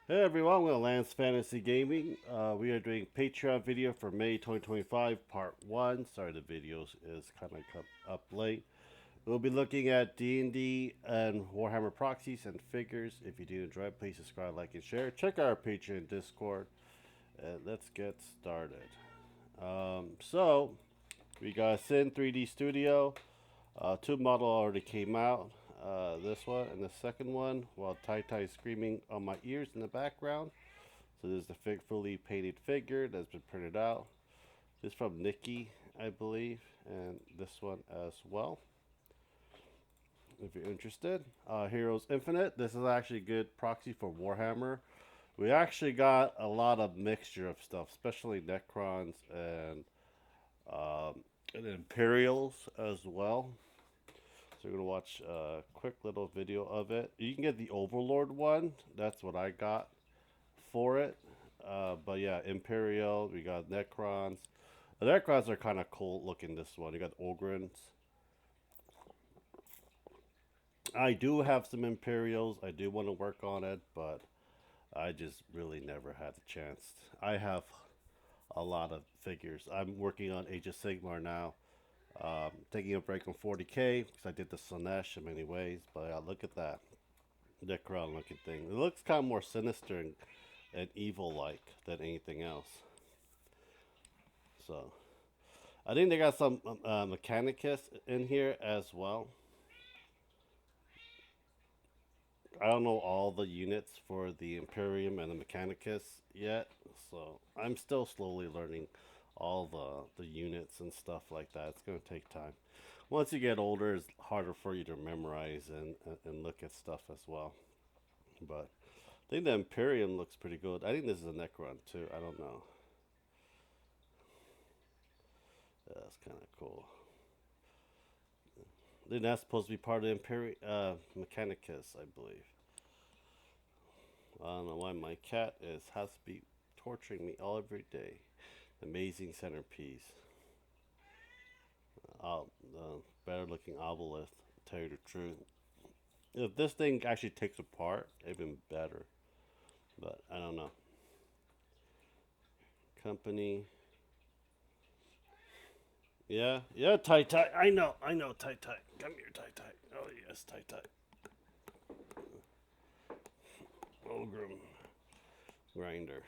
Hey everyone, welcome to Lance Fantasy Gaming. We are doing Patreon video for May 2025, part 1. Sorry the video is kind of come up late. We'll be looking at D&D and Warhammer proxies and figures. If you do enjoy, please subscribe, like, and share. Check our Patreon Discord. And let's get started. So, we got Sin 3D Studio. Two model already came out. This one and the second one, while Tai Tai is screaming on my ears in the background. So this is the fully painted figure that's been printed out. This is from Nikki, I believe, and this one as well. If you're interested, Heroes Infinite. This is actually a good proxy for Warhammer. We actually got a lot of mixture of stuff, especially Necrons and Imperials as well. So we're gonna watch a quick little video of it. You can get the Overlord one. That's what I got for it. But yeah, Imperial. We got Necrons. The Necrons are kind of cool looking. This one. You got Ogrins. I do have some Imperials. I do want to work on it, but I just really never had the chance. I have a lot of figures. I'm working on Age of Sigmar now. Taking a break on 40k because I did the Slanesh in many ways. But look at that Necron looking thing. It looks kind of more sinister and evil like than anything else. So I think they got some Mechanicus in here as well. I don't know all the units for the Imperium and the Mechanicus yet, so I'm still slowly learning all the units and stuff like that. It's going to take time. Once you get older, it's harder for you to memorize and look at stuff as well. But I think the Imperium looks pretty good. I think this is a Necron too. I don't know. Yeah, that's kind of cool. Then that's supposed to be part of the Mechanicus, I believe. I don't know why my cat has to be torturing me all every day. Amazing centerpiece. Better looking obelisk. To tell you the truth, if this thing actually takes apart, even better. But I don't know. Company. Yeah, yeah, Tai Tai. I know, Tai Tai. Come here, Tai Tai. Oh yes, Tai Tai. Ogrim grinder.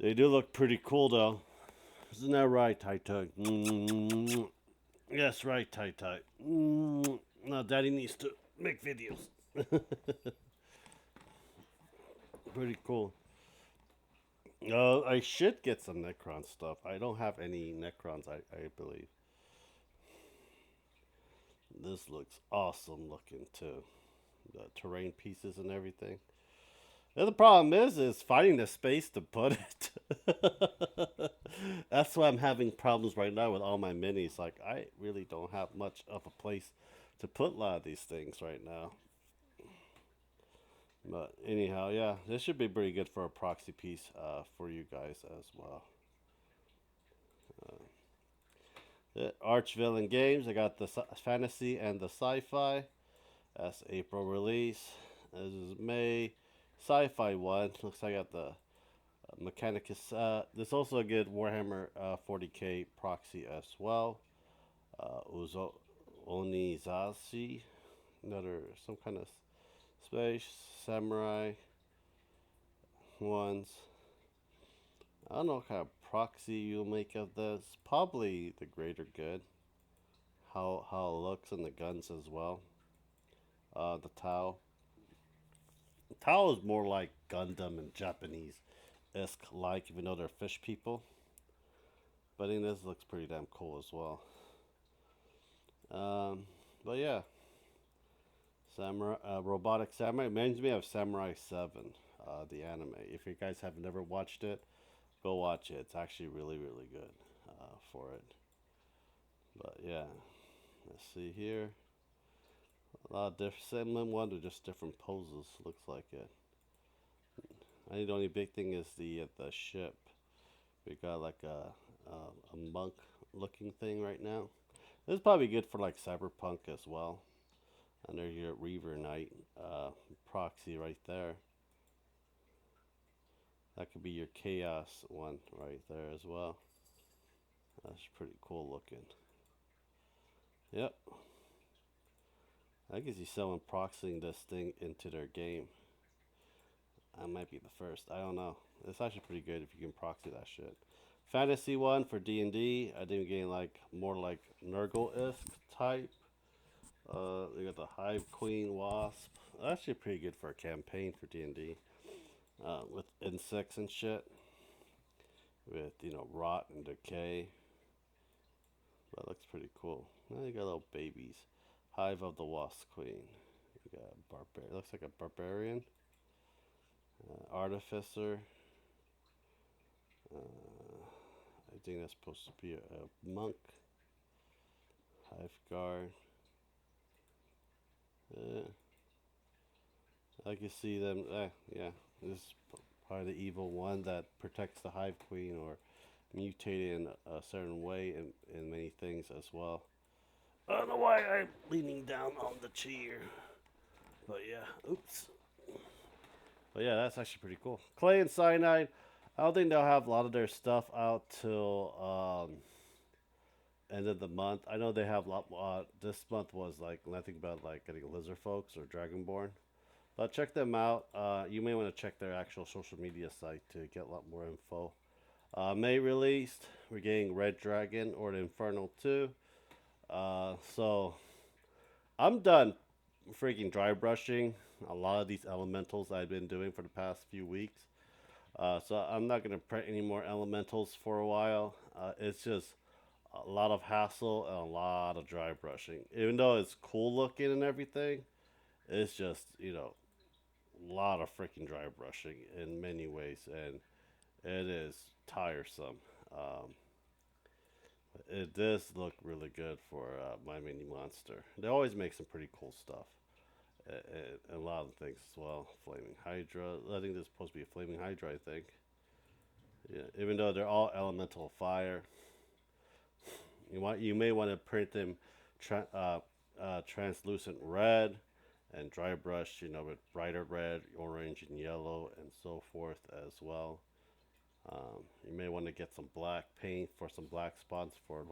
They do look pretty cool though. Isn't that right, Tai Tai? Yes, right, Tai Tai. Now, Daddy needs to make videos. Pretty cool. I should get some Necron stuff. I don't have any Necrons, I believe. This looks awesome looking too. The terrain pieces and everything. And the problem is finding the space to put it. That's why I'm having problems right now with all my minis. Like I really don't have much of a place to put a lot of these things right now. But anyhow, yeah, this should be pretty good for a proxy piece for you guys as well. The Arch Villain Games. I got the fantasy and the sci-fi. That's April release. This is May. Sci-fi one. Looks like I got the Mechanicus. There's also a good Warhammer 40k proxy as well. Uzo Onizashi. Another some kind of space samurai ones. I don't know what kind of proxy you'll make of this. Probably the greater good. How it looks and the guns as well. The Tau. Tau is more like Gundam and Japanese esque like, even though they're fish people. But I think this looks pretty damn cool as well. But yeah, Samurai, Robotic Samurai reminds me of Samurai 7, the anime. If you guys have never watched it, go watch it. It's actually really, really good for it. But yeah, let's see here. A lot of different, similar one with just different poses. Looks like it. I think the only big thing is the ship. We got like a monk looking thing right now. This is probably good for like cyberpunk as well. And there's your Reaver Knight proxy right there. That could be your Chaos one right there as well. That's pretty cool looking. Yep. I guess you someone proxying this thing into their game. I might be the first. I don't know. It's actually pretty good if you can proxy that shit. Fantasy one for D&D. I think getting like more like Nurgle-esque type. They got the Hive Queen Wasp. Actually pretty good for a campaign for D&D. With insects and shit. With, rot and decay. That looks pretty cool. Now you got little babies. Hive of the Wasp Queen. You got barbarian. Looks like a barbarian. Artificer. I think that's supposed to be a monk. Hive guard. I can see them. Yeah, this is probably the evil one that protects the Hive Queen or mutated in a certain way in many things as well. I don't know why I'm leaning down on the chair. But yeah, oops. But yeah, that's actually pretty cool. Clay and Cyanide. I don't think they'll have a lot of their stuff out till end of the month. I know they have a lot. This month was like when I think about like getting Lizard Folks or Dragonborn. But check them out. You may want to check their actual social media site to get a lot more info. May released. We're getting Red Dragon or the Infernal 2. So I'm done freaking dry brushing a lot of these elementals I've been doing for the past few weeks. So I'm not going to print any more elementals for a while. It's just a lot of hassle and a lot of dry brushing. Even though it's cool looking and everything, it's just, a lot of freaking dry brushing in many ways. And it is tiresome. It does look really good for my mini monster. They always make some pretty cool stuff. And a lot of things as well. Flaming Hydra. I think this is supposed to be a Flaming Hydra, I think. Yeah, even though they're all elemental fire. You may want to print them translucent red and dry brush, with brighter red, orange, and yellow, and so forth as well. You may want to get some black paint for some black spots for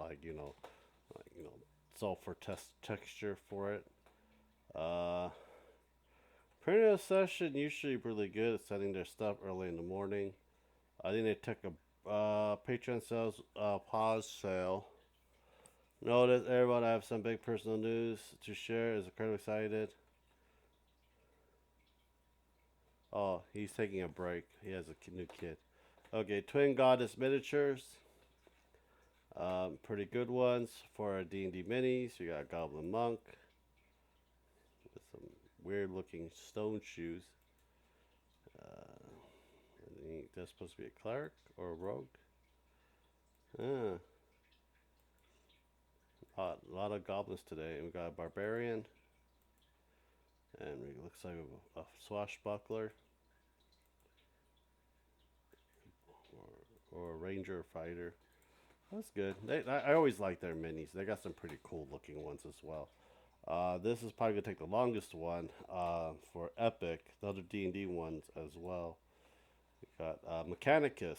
sulfur texture for it. Printer session usually really good at setting their stuff early in the morning. I think they took a Patreon sales pause sale. Notice everyone, I have some big personal news to share. Is incredibly excited. Oh, he's taking a break. He has a new kid. Okay, Twin Goddess miniatures. Pretty good ones for our D&D minis. We got Goblin Monk with some weird looking stone shoes. I think that's supposed to be a cleric or a rogue. Ah, a lot of goblins today. We got a barbarian, and it looks like a swashbuckler, or a ranger fighter. That's good. I always like their minis. They got some pretty cool looking ones as well. This is probably gonna take the longest one for Epic. The other D&D ones as well. We got Mechanicus.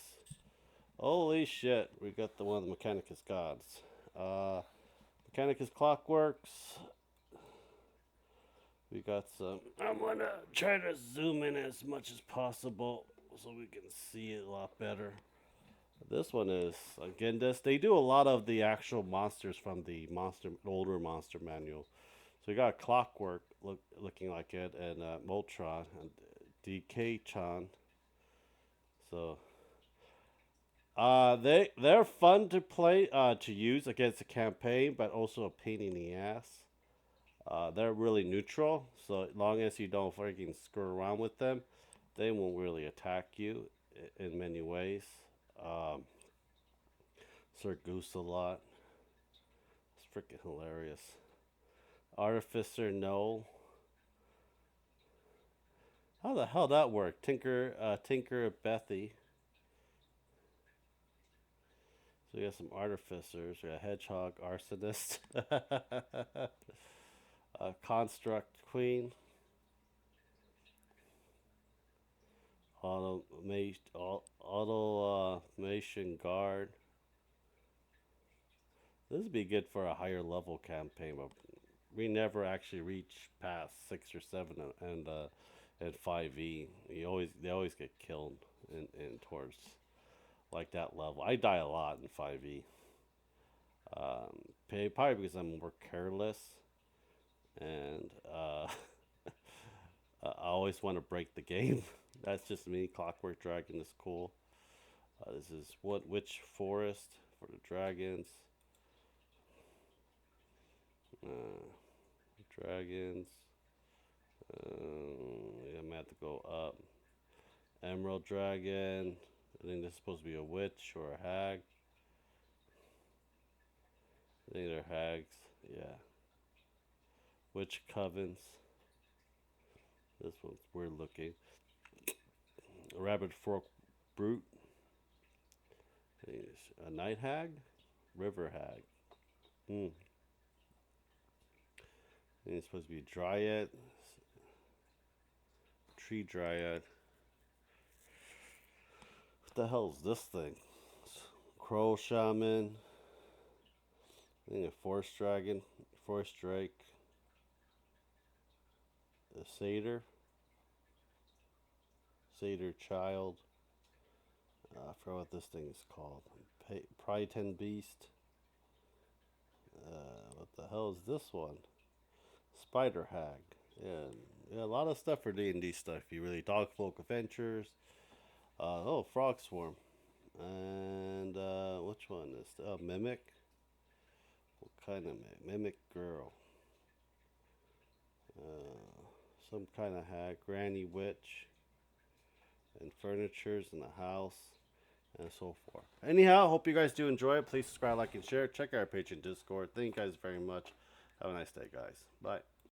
Holy shit! We got the one of the Mechanicus gods. Mechanicus Clockworks. We got some. I'm gonna try to zoom in as much as possible so we can see it a lot better. This one is again they do a lot of the actual monsters from the older monster manual. So we got Clockwork looking like it, and Moltron and DK-chan. So they're fun to play to use against a campaign, but also a pain in the ass. They're really neutral, so as long as you don't freaking screw around with them, they won't really attack you in many ways. Sir Goose a lot. It's freaking hilarious. Artificer Noel. How the hell that work? Tinker Bethy. So we got some artificers. We got Hedgehog Arsonist. Construct Queen. Automation Guard. This would be good for a higher level campaign, but we never actually reach past 6 or 7 and 5e. They always get killed in towards like that level. I die a lot in 5e. Probably because I'm more careless and I always want to break the game. That's just me. Clockwork Dragon is cool. This is what Witch Forest for the dragons. Dragons. Yeah, I'm gonna have to go up. Emerald Dragon. I think this is supposed to be a witch or a hag. I think they're hags. Yeah. Witch Covens. This one's weird looking. Rabbit Fork Brute. A night hag? River hag. I think it's supposed to be dryad. Tree dryad. What the hell is this thing? Crow shaman. I think a forest dragon. Forest drake. A satyr. Satyr child. I forgot what this thing is called. Pryton beast. What the hell is this one? Spider hag. Yeah, a lot of stuff for D&D stuff. You really Dogfolk Adventures. Frog Swarm. And which one is Mimic? What kind of Mimic girl? Some kind of hag. Granny Witch. And furnitures in the house. And so forth. Anyhow, hope you guys do enjoy it. Please subscribe, like, and share. Check out our page and Discord. Thank you guys very much. Have a nice day, guys. Bye.